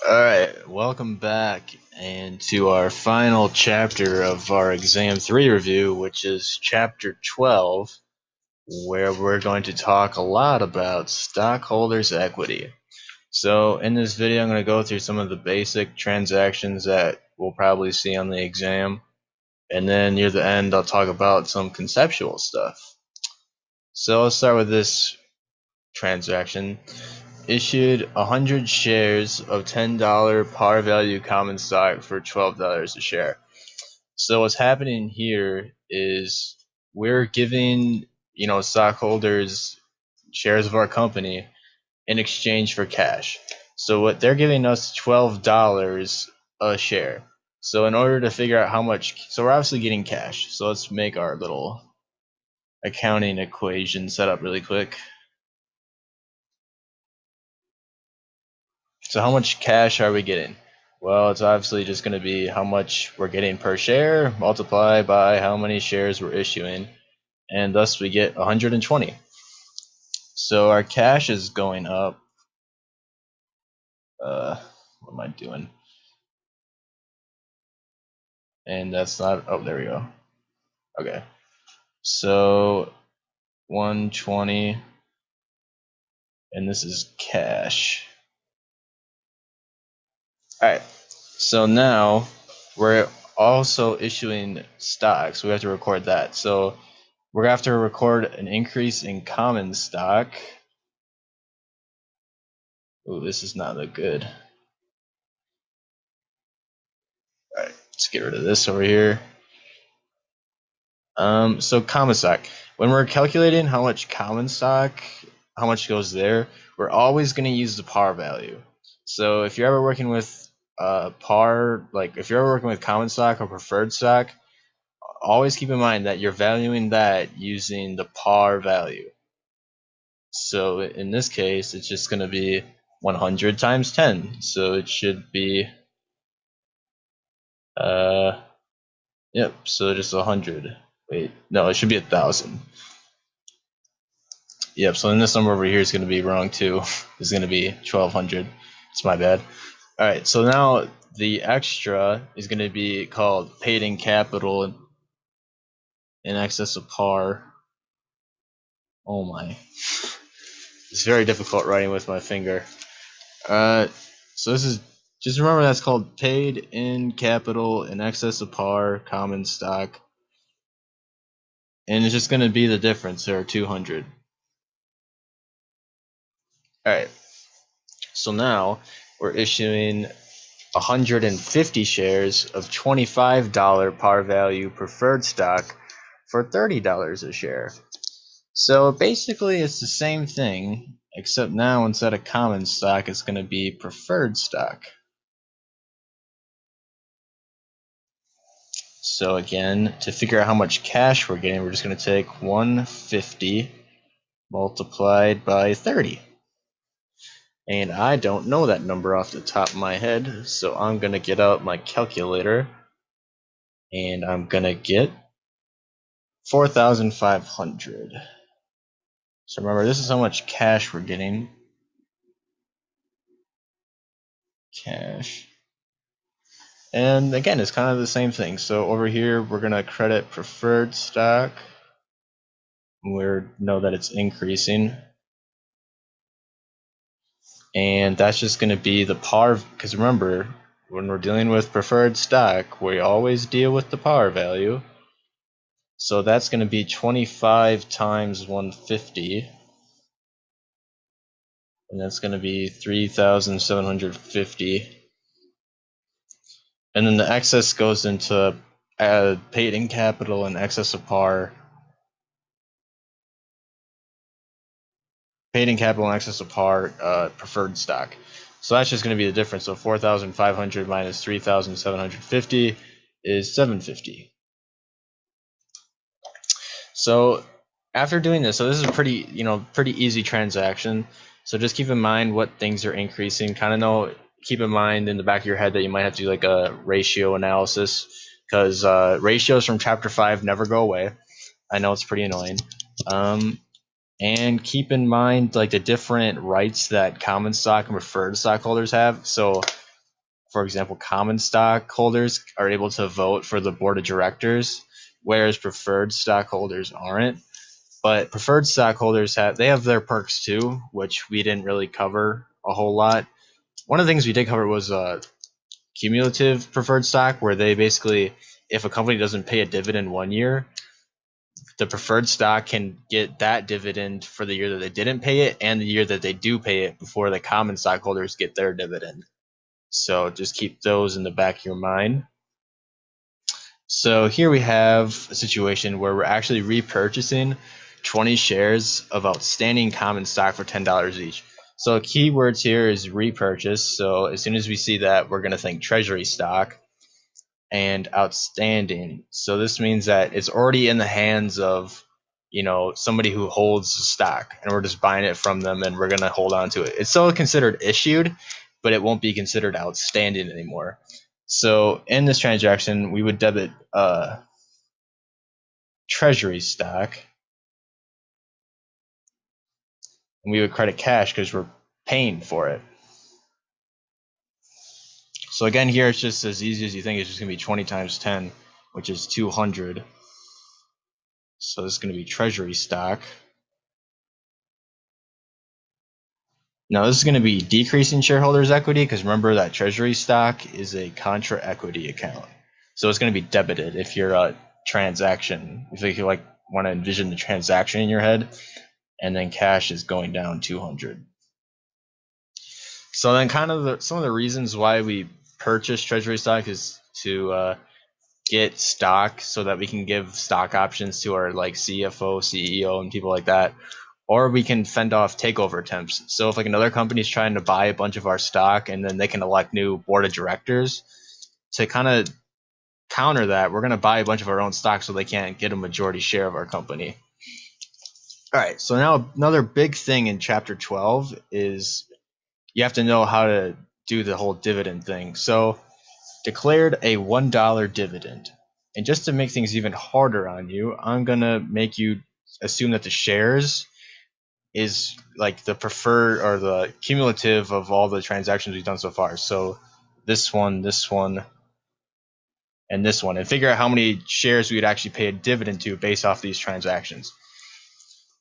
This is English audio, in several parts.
Alright, welcome back and to our final chapter of our Exam 3 review, which is Chapter 12, where we're going to talk a lot about stockholders' equity. So in this video, I'm going to go through some of the basic transactions that we'll probably see on the exam, and then near the end, I'll talk about some conceptual stuff. So let's start with this transaction. Issued 100 shares of $10 par value common stock for $12 a share. So what's happening here is we're giving, stockholders shares of our company in exchange for cash. So what they're giving us $12 a share. So in order to figure out how much, so we're obviously getting cash. So let's make our little accounting equation set up really quick. So how much cash are we getting? Well, it's obviously just going to be how much we're getting per share multiplied by how many shares we're issuing, and thus we get 120. So our cash is going up. What am I doing? And that's not, oh, there we go. Okay. So 120, and this is cash. Alright, so now we're also issuing stocks. We have to record that. So we're going to have to record an increase in common stock. Ooh, this is not that good. Alright, let's get rid of this over here. So common stock. When we're calculating how much common stock, how much goes there, we're always going to use the par value. So if you're ever working with par, like if you're ever working with common stock or preferred stock, always keep in mind that you're valuing that using the par value. So in this case, it's just going to be 100 times 10. So it should be, yep, so just 100. Wait, no, it should be 1,000. Yep, so then this number over here is going to be wrong too. It's going to be 1,200. It's my bad. All right, so now the extra is going to be called paid in capital in excess of par. Oh my. It's very difficult writing with my finger. So this is, just remember that's called paid in capital in excess of par common stock. And it's just going to be the difference there, 200. Alright, so now we're issuing 150 shares of $25 par value preferred stock for $30 a share. So basically it's the same thing, except now instead of common stock, it's going to be preferred stock. So again, to figure out how much cash we're getting, we're just going to take 150 multiplied by 30. And I don't know that number off the top of my head, so I'm going to get out my calculator, and I'm going to get 4,500. So remember, this is how much cash we're getting. Cash. And again, it's kind of the same thing. So over here, we're going to credit preferred stock. We know that it's increasing. And that's just going to be the par, because remember, when we're dealing with preferred stock, we always deal with the par value. So that's going to be 25 times 150. And that's going to be 3,750. And then the excess goes into paid in capital and excess of par. Paid in capital and excess of par preferred stock. So that's just going to be the difference. So 4,500 minus 3,750 is 750. So after doing this, so this is a pretty easy transaction. So just keep in mind what things are increasing. Keep in mind in the back of your head that you might have to do like a ratio analysis, because ratios from chapter 5 never go away. I know it's pretty annoying. And keep in mind like the different rights that common stock and preferred stockholders have. So for example, common stockholders are able to vote for the board of directors, whereas preferred stockholders aren't. But preferred stockholders have their perks too, which we didn't really cover a whole lot. One of the things we did cover was cumulative preferred stock, where they basically, if a company doesn't pay a dividend 1 year, the preferred stock can get that dividend for the year that they didn't pay it and the year that they do pay it before the common stockholders get their dividend. So just keep those in the back of your mind. So here we have a situation where we're actually repurchasing 20 shares of outstanding common stock for $10 each. So keywords here is repurchase. So as soon as we see that, we're going to think treasury stock and outstanding. So this means that it's already in the hands of, somebody who holds the stock, and we're just buying it from them and we're going to hold on to it. It's still considered issued, but it won't be considered outstanding anymore. So in this transaction, we would debit treasury stock, and we would credit cash because we're paying for it. So again, here it's just as easy as you think. It's just going to be 20 times 10, which is 200. So this is going to be treasury stock. Now this is going to be decreasing shareholders' equity because remember that treasury stock is a contra equity account. So it's going to be debited if you're a transaction. If you want to envision the transaction in your head, and then cash is going down 200. So then kind of some of the reasons why we purchase treasury stock is to get stock so that we can give stock options to our CFO, CEO, and people like that. Or we can fend off takeover attempts. So if another company is trying to buy a bunch of our stock and then they can elect new board of directors, to kind of counter that, we're going to buy a bunch of our own stock so they can't get a majority share of our company. All right, so now another big thing in Chapter 12 is you have to know how to do the whole dividend thing. So declared a $1 dividend. And just to make things even harder on you, I'm going to make you assume that the shares is the preferred or the cumulative of all the transactions we've done so far. So this one, and this one, and figure out how many shares we would actually pay a dividend to based off these transactions.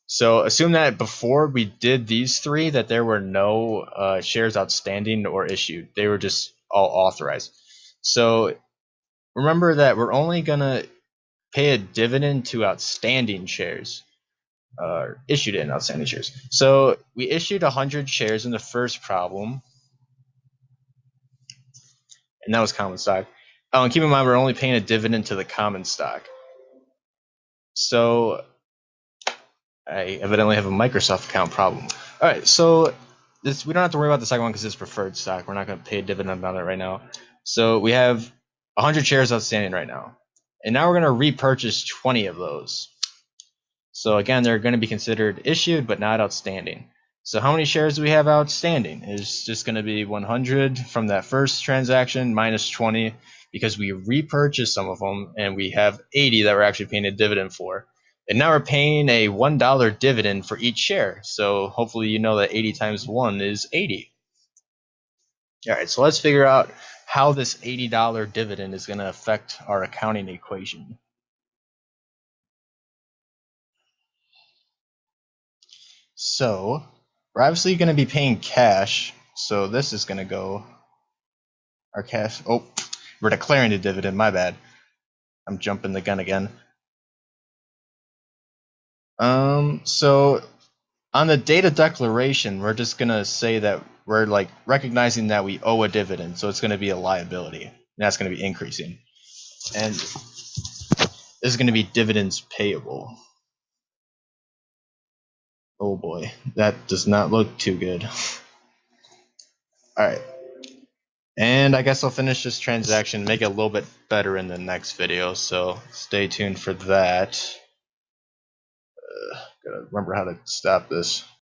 So assume that before we did these three, that there were no shares outstanding or issued. They were just all authorized. So remember that we're only going to pay a dividend to outstanding shares. Issued in outstanding shares. So we issued 100 shares in the first problem, and that was common stock. Oh, and keep in mind we're only paying a dividend to the common stock. So I evidently have a Microsoft account problem. All right, so we don't have to worry about the second one because it's preferred stock. We're not going to pay a dividend on it right now. So we have 100 shares outstanding right now, and now we're going to repurchase 20 of those. So again, they're going to be considered issued but not outstanding. So how many shares do we have outstanding? It's just going to be 100 from that first transaction minus 20 because we repurchased some of them, and we have 80 that we're actually paying a dividend for. And now we're paying a $1 dividend for each share. So hopefully you know that 80 times 1 is 80. All right, so let's figure out how this $80 dividend is going to affect our accounting equation. So we're obviously going to be paying cash. So this is going to go our cash. Oh, we're declaring the dividend. My bad. I'm jumping the gun again. So on the data declaration, we're just going to say that we're recognizing that we owe a dividend. So it's going to be a liability, and that's going to be increasing. And this is going to be dividends payable. Oh boy, that does not look too good. All right. And I guess I'll finish this transaction, make it a little bit better in the next video, so stay tuned for that. Gotta remember how to stop this.